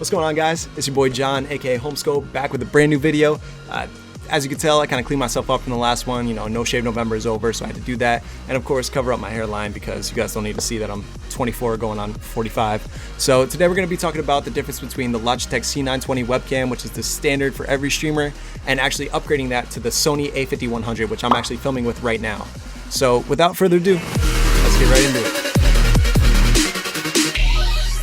What's going on, guys? It's your boy John, aka Homescope, back with a brand new video. As you can tell, I kind of cleaned myself up from the last one. You know, No Shave November is over, so I had to do that. And of course, cover up my hairline because you guys don't need to see that I'm 24 going on 45. So today we're going to be talking about the difference between the Logitech C920 webcam, which is the standard for every streamer, and actually upgrading that to the Sony A5100, which I'm actually filming with right now. So without further ado, let's get right into it.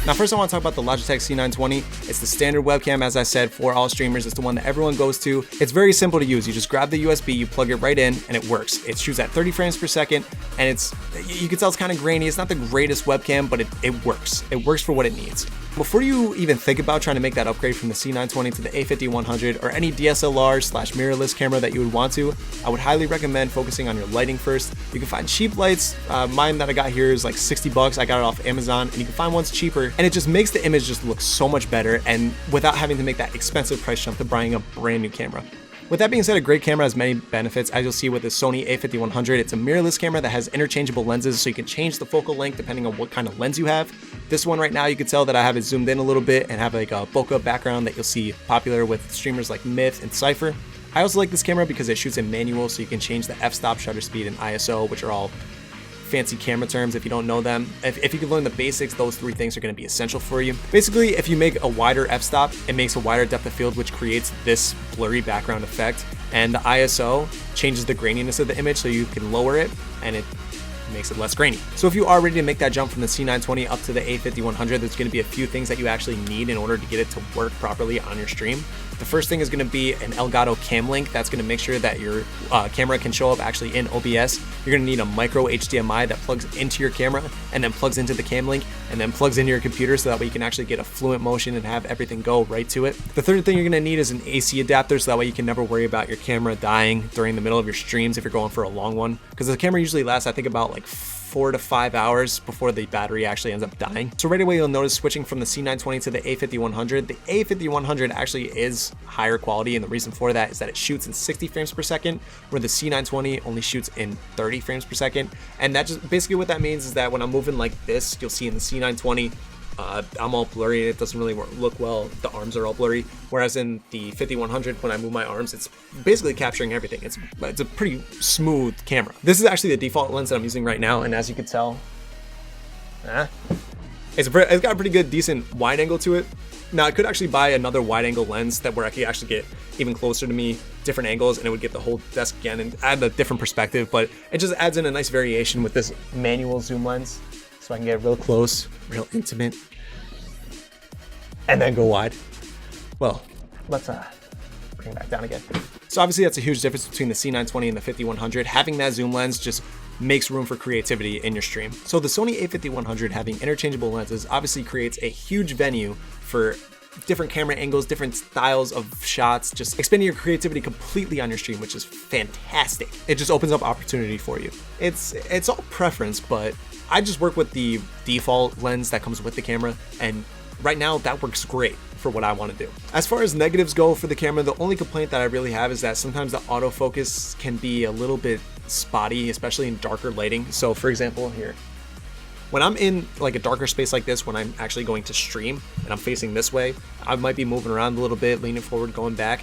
Now first I want to talk about the Logitech C920. It's the standard webcam, as I said, for all streamers. It's the one that everyone goes to. It's very simple to use. You just grab the USB, you plug it right in, and it works. It shoots at 30 frames per second, and you can tell it's kind of grainy. It's not the greatest webcam, but it works. It works for what it needs. Before you even think about trying to make that upgrade from the C920 to the A5100 or any DSLR/mirrorless camera that you would want to, I would highly recommend focusing on your lighting first. You can find cheap lights. Mine that I got here is like 60 bucks. I got it off Amazon, and you can find ones cheaper, and it just makes the image just look so much better, and without having to make that expensive price jump to buying a brand new camera. With that being said, a great camera has many benefits. As you'll see with the Sony A5100, it's a mirrorless camera that has interchangeable lenses, so you can change the focal length depending on what kind of lens you have. This one right now, you can tell that I have it zoomed in a little bit and have like a bokeh background that you'll see popular with streamers like Myth and Cypher. I also like this camera because it shoots in manual, so you can change the f-stop, shutter speed, and ISO, which are all fancy camera terms if you don't know them. If you can learn the basics, those three things are going to be essential for you. Basically, if you make a wider f-stop, it makes a wider depth of field, which creates this blurry background effect, and the ISO changes the graininess of the image, so you can lower it and it makes it less grainy. So if you are ready to make that jump from the C920 up to the A5100, there's going to be a few things that you actually need in order to get it to work properly on your stream. The first thing is going to be an Elgato cam link. That's going to make sure that your camera can show up actually in OBS. You're going to need a micro HDMI that plugs into your camera and then plugs into the cam link and then plugs into your computer, so that way you can actually get a fluent motion and have everything go right to it. The third thing you're going to need is an AC adapter, so that way you can never worry about your camera dying during the middle of your streams if you're going for a long one, because the camera usually lasts, I think, about like 4 to 5 hours before the battery actually ends up dying. So right away you'll notice switching from the C920 to the A5100, the A5100 actually is higher quality, and the reason for that is that it shoots in 60 frames per second, where the C920 only shoots in 30 frames per second. And that just basically what that means is that when I'm moving like this, you'll see in the C920 I'm all blurry and it doesn't really look well. The arms are all blurry, whereas in the 5100, when I move my arms, it's basically capturing everything. It's a pretty smooth camera. This is actually the default lens that I'm using right now, and as you can tell, it's got a pretty good, decent wide angle to it. Now I could actually buy another wide angle lens where I could actually get even closer to me, different angles, and it would get the whole desk again and add a different perspective, but it just adds in a nice variation with this manual zoom lens. So I can get real close, real intimate, and then go wide. Well, let's bring it back down again. So obviously that's a huge difference between the C920 and the 5100. Having that zoom lens just makes room for creativity in your stream. So the Sony A5100 having interchangeable lenses obviously creates a huge venue for different camera angles, different styles of shots, just expanding your creativity completely on your stream, which is fantastic. It just opens up opportunity for you. It's all preference, but I just work with the default lens that comes with the camera, and right now that works great for what I want to do. As far as negatives go for the camera, the only complaint that I really have is that sometimes the autofocus can be a little bit spotty, especially in darker lighting. So for example here, when I'm in like a darker space like this, when I'm actually going to stream and I'm facing this way, I might be moving around a little bit, leaning forward, going back.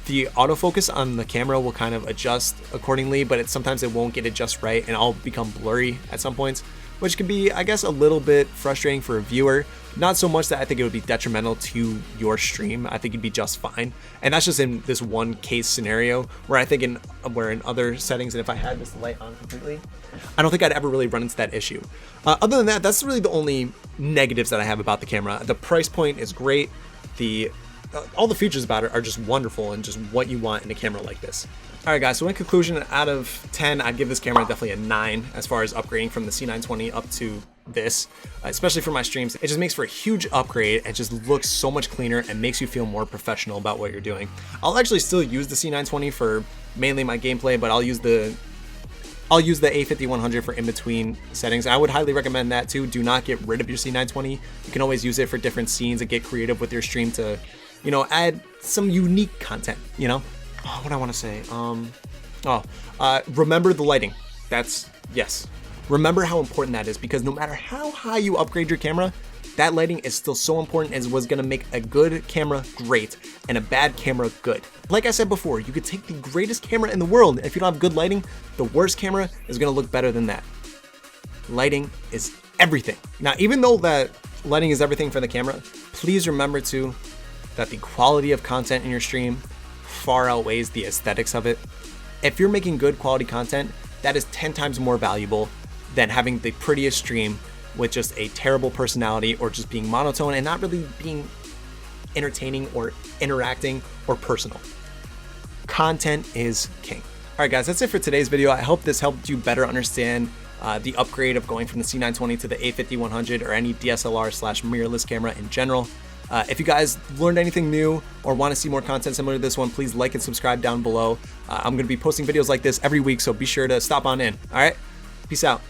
The autofocus on the camera will kind of adjust accordingly, but sometimes it won't get it just right, and I'll become blurry at some points, which can be, I guess, a little bit frustrating for a viewer. Not so much that I think it would be detrimental to your stream. I think you'd be just fine. And that's just in this one case scenario, where I think in other settings, and if I had this light on completely, I don't think I'd ever really run into that issue. Other than that, that's really the only negatives that I have about the camera. The price point is great. All the features about it are just wonderful and just what you want in a camera like this. Alright guys, so in conclusion, out of 10, I'd give this camera definitely a 9 as far as upgrading from the C920 up to this, especially for my streams. It just makes for a huge upgrade. It just looks so much cleaner and makes you feel more professional about what you're doing. I'll actually still use the C920 for mainly my gameplay, but I'll use the A5100 for in-between settings. I would highly recommend that too. Do not get rid of your C920. You can always use it for different scenes and get creative with your stream to, you know, add some unique content, you know? Oh, what I want to say, remember the lighting. Yes. Remember how important that is, because no matter how high you upgrade your camera, that lighting is still so important as was gonna make a good camera great and a bad camera good. Like I said before, you could take the greatest camera in the world, and if you don't have good lighting, the worst camera is gonna look better than that. Lighting is everything. Now, even though that lighting is everything for the camera, please remember too that the quality of content in your stream far outweighs the aesthetics of it. If you're making good quality content, that is 10 times more valuable than having the prettiest stream with just a terrible personality or just being monotone and not really being entertaining or interacting or personal. Content is king. All right, guys, that's it for today's video. I hope this helped you better understand the upgrade of going from the C920 to the A5100 or any DSLR/mirrorless camera in general. If you guys learned anything new or want to see more content similar to this one, please like and subscribe down below. I'm going to be posting videos like this every week, so be sure to stop on in. All right, peace out.